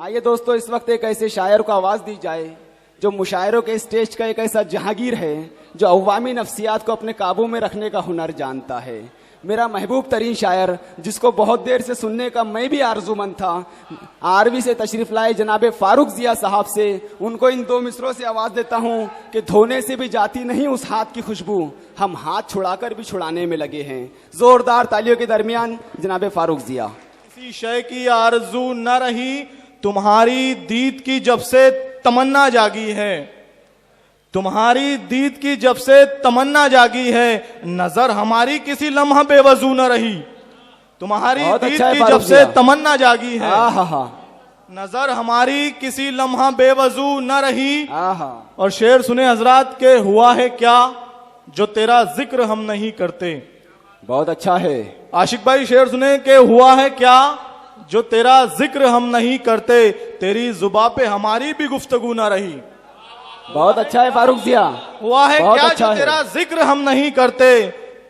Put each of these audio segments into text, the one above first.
आइए दोस्तों, इस वक्त एक ऐसे शायर को आवाज दी जाए जो मुशायरों के स्टेज का एक ऐसा जहांगीर है जो अवामी नफ्सियात को अपने काबू में रखने का हुनर जानता है। मेरा महबूब तरीन शायर, जिसको बहुत देर से सुनने का मैं भी आरज़ूमंद था, आरवी से तशरीफ लाए जनाबे फारूक जिया साहब से उनको इन दो मिसरों से आवाज देता हूँ कि धोने से भी जाती नहीं उस हाथ की खुशबू, हम हाथ छुड़ाकर भी छुड़ाने में लगे हैं। जोरदार तालियों के दरमियान जनाबे फारूक जिया। किसी शय की आरजू न रही, तुम्हारी दीद की जब से तमन्ना जागी है, तुम्हारी दीद की जब से तमन्ना जागी है, नजर हमारी किसी लम्हा बेवजू न रही। तुम्हारी दीद की जब से तमन्ना जागी है, नजर हमारी किसी लम्हा बेवजू न रही। और शेर सुने हजरात के, हुआ है क्या जो तेरा जिक्र हम नहीं करते। बहुत अच्छा है आशिक भाई, शेर सुने के, हुआ है क्या जो तेरा जिक्र हम नहीं करते, तेरी जुबा पे हमारी भी गुफ्तगू ना रही। बहुत अच्छा है फारूक जिया। हुआ है क्या अच्छा जो तेरा जिक्र हम नहीं करते,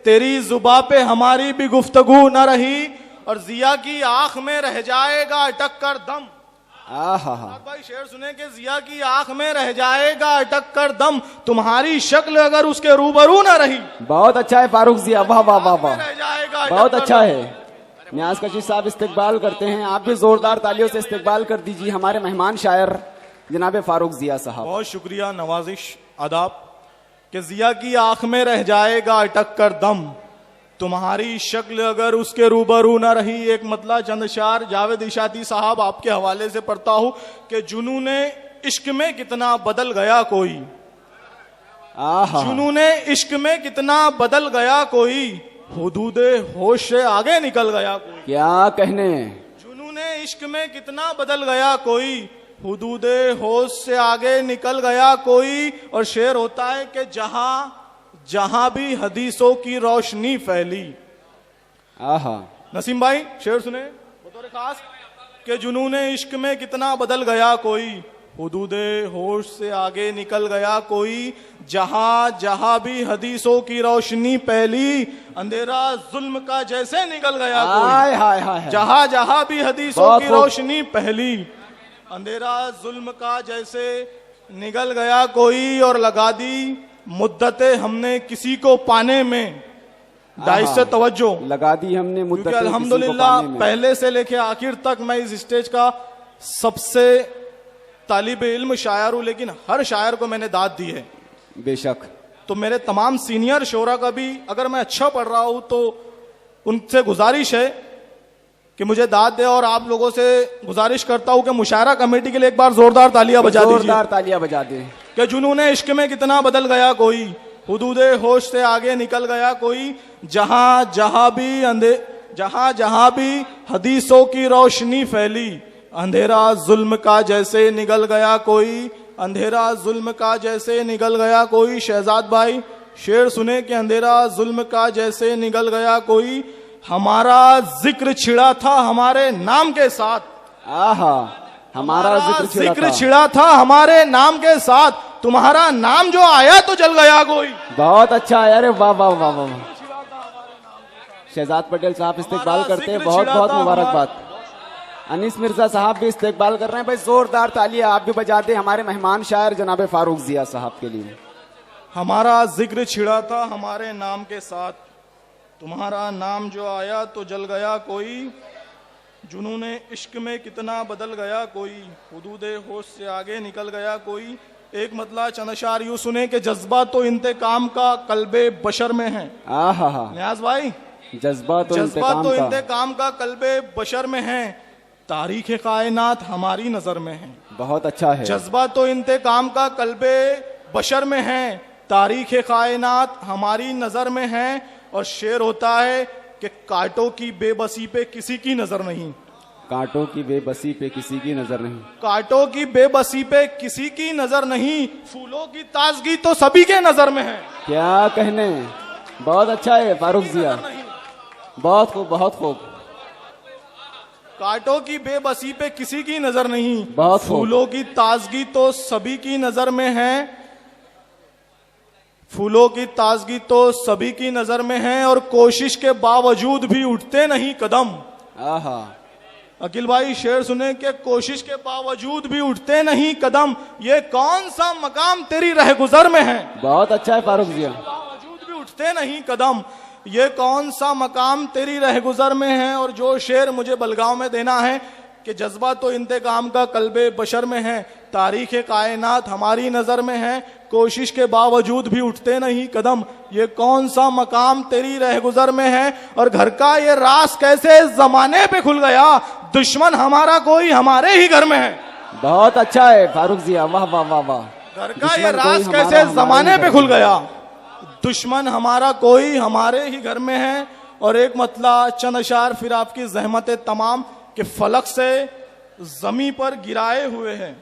तेरी जुबा पे हमारी भी गुफ्तगू न रही। और जिया की आंख में रह जाएगा अटक कर दम। भाई शेर सुने के, जिया की आंख में रह जाएगा अटक कर दम, तुम्हारी शक्ल अगर उसके रूबरू न रही। बहुत अच्छा है फारूक जिया, वाह वाह वाह वाह, रह जाएगा बहुत अच्छा है। न्याज कशीफ साहब इस्तेकबाल करते हैं, आप भी जोरदार तालियों से इस्तेकबाल कर दीजिए हमारे मेहमान शायर जनाबे फारूक जिया साहब। बहुत शुक्रिया, नवाजिश, आदाब। कि जिया की आंख में रह जाएगा अटक कर दम, तुम्हारी शक्ल अगर उसके रूबरू न रही। एक मतला चंद शार जावेद इशाती साहब आपके हवाले से पढ़ता हूं कि जुनूने इश्क में कितना बदल गया कोई, जुनूने इश्क में कितना बदल गया कोई, हुदूदे होश से आगे निकल गया कोई। क्या कहने, जुनूने इश्क में कितना बदल गया कोई, हुदूदे होश से आगे निकल गया कोई। और शेर होता है कि जहां जहां भी हदीसों की रोशनी फैली। नसीम भाई शेर सुने बतौर खास कि जुनूने इश्क में कितना बदल गया कोई, हुदूदे होश से आगे निकल गया कोई। जहां जहां भी हदीसों की रोशनी फैली, अंधेरा जुल्म का जैसे निकल गया कोई। जहां जहां भी हदीसों की रोशनी फैली, अंधेरा जुल्म का जैसे निकल गया कोई। और लगा दी मुद्दतें हमने किसी को पाने में, दाइश से तवज्जो लगा दी हमने मुद्दतें। अल्हम्दुलिल्लाह पहले से लेके आखिर तक मैं इस स्टेज का सबसे तालिब इल्म शायर हूं, लेकिन हर शायर को मैंने दाद दी है बेशक। तो मेरे तमाम सीनियर शोरा का भी अगर मैं अच्छा पढ़ रहा हूं तो उनसे गुजारिश है कि मुझे दाद दे। और आप लोगों से गुजारिश करता हूं कि मुशायरा कमेटी के लिए एक बार जोरदार तालियां बजा दीजिए। जोरदार तालियां बजा दे। कि जुनूने इश्क में कितना बदल गया कोई, हुदूदे होश से आगे निकल गया कोई। जहां जहां भी हदीसों की रोशनी फैली, अंधेरा जुल्म का जैसे निकल गया कोई, अंधेरा जुल्म का जैसे निकल गया कोई। शहजाद भाई शेर सुने कि अंधेरा जुल्म का जैसे निकल गया कोई, हमारा जिक्र छिड़ा था हमारे नाम के साथ। हमारा जिक्र छिड़ा था हमारे नाम के साथ, तुम्हारा नाम जो आया तो जल गया कोई। बहुत अच्छा है, अरे वाह वाह वाह वाह। शहजाद पटेल साहब इस्तेकबाल करते हैं, बहुत बहुत मुबारकबाद। अनीस मिर्जा साहब भी इस्तेकबाल कर रहे हैं। भाई जोरदार तालियां आप भी बजा दें हमारे मेहमान शायर जनाबे फारूक जिया साहब के लिए। हमारा जिक्र छिड़ा था हमारे नाम के साथ, तुम्हारा नाम जो आया तो जल गया कोई। जुनूने इश्क में कितना बदल गया कोई, हुदूदे होश से आगे निकल गया कोई। एक मतला चंदशार यूं सुने कि जज्बा तो इंतकाम का कल्बे बशर में है। न्याज भाई जज्बा तो इंतकाम का कल्बे बशर में है, तारीख कायनात हमारी नजर में है। बहुत अच्छा है। जज्बा तो इंतकाम का कल्बे बशर में है, तारीख कायनात हमारी नजर में है। और शेर होता है कि कांटों की बेबसी पे किसी की नजर नहीं, कांटों की बेबसी पे किसी की नजर नहीं, कांटों की बेबसी पे किसी की नजर नहीं, फूलों की ताजगी तो सभी के नजर में है। क्या कहने, बहुत अच्छा है फारूक जिया, बहुत खूब बहुत खूब। कांटों की बेबसी पे किसी की नजर नहीं, बहुत फूलों की ताजगी तो सभी की नजर में है, फूलों की ताजगी तो सभी की नजर में है। और कोशिश के बावजूद भी उठते नहीं कदम, अकील भाई शेर सुने कि कोशिश के बावजूद भी उठते नहीं कदम, ये कौन सा मकाम तेरी रहगुजर में है। बहुत अच्छा है फारूक जिया। बावजूद भी उठते नहीं कदम, ये कौन सा मकाम तेरी रहगुजर में है। और जो शेर मुझे बलगांव में देना है कि जज्बा तो इंतकाम का कल्बे बशर में है, तारीख कायनात हमारी नजर में है, कोशिश के बावजूद भी उठते नहीं कदम, ये कौन सा मकाम तेरी रहगुजर में है। और घर का ये राज कैसे जमाने पे खुल गया, दुश्मन हमारा कोई हमारे ही घर में है। बहुत अच्छा है फारूक जिया, वाह वाह वाह वाह। घर का ये राज कैसे जमाने पे खुल गया, दुश्मन हमारा कोई हमारे ही घर में है। और एक मतला चंद अशार फिर आपकी जहमत तमाम कि फलक से जमी पर गिराए हुए हैं,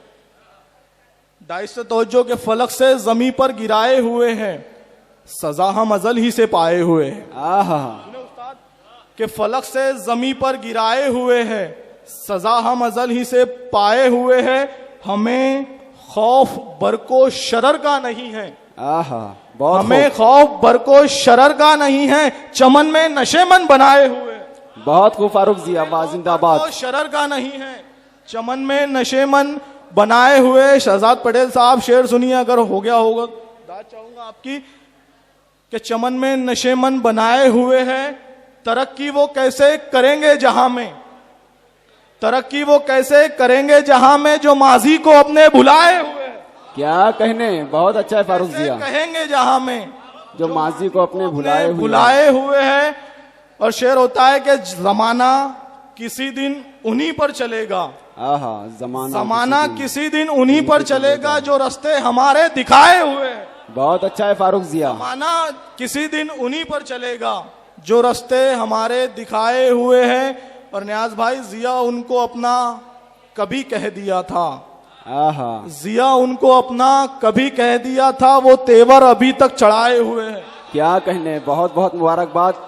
दाइश से तवज्जो के फलक से जमी पर गिराए हुए हैं, सजा हम अजल ही से पाए हुए हैं। आहा, कि फलक से जमी पर गिराए हुए हैं, सजा हम अजल ही से पाए हुए हैं, हमें खौफ बरको शरर का नहीं है। आहा, बहुत हमें खौफ बरको शरर का नहीं है, चमन में नशेमन बनाए हुए। बहुत खूब फारूक जिया, वाह जिंदाबाद। शरर का नहीं है, चमन में नशेमन बनाए हुए। शहजाद पटेल साहब शेर सुनिए, अगर हो गया होगा दाद चाहूंगा आपकी कि चमन में नशेमन बनाए हुए हैं, तरक्की वो कैसे करेंगे जहां में, तरक्की वो कैसे करेंगे जहां में जो माजी को अपने भुलाए हुए। क्या कहने, बहुत अच्छा है फारूक जिया। कहेंगे जहां में जो माजी को अपने भुलाए हुए हैं। और शेर होता है कि जमाना किसी दिन उन्हीं पर चलेगा, आहा, जमाना किसी दिन उन्हीं पर चलेगा जो रास्ते हमारे दिखाए हुए हैं। बहुत अच्छा है फारूक जिया। जमाना किसी दिन उन्हीं पर चलेगा जो रास्ते हमारे दिखाए हुए हैं। और न्याज भाई जिया उनको अपना कभी कह दिया था, आहा, जिया उनको अपना कभी कह दिया था, वो तेवर अभी तक चढ़ाए हुए हैं। क्या कहने, बहुत बहुत मुबारकबाद।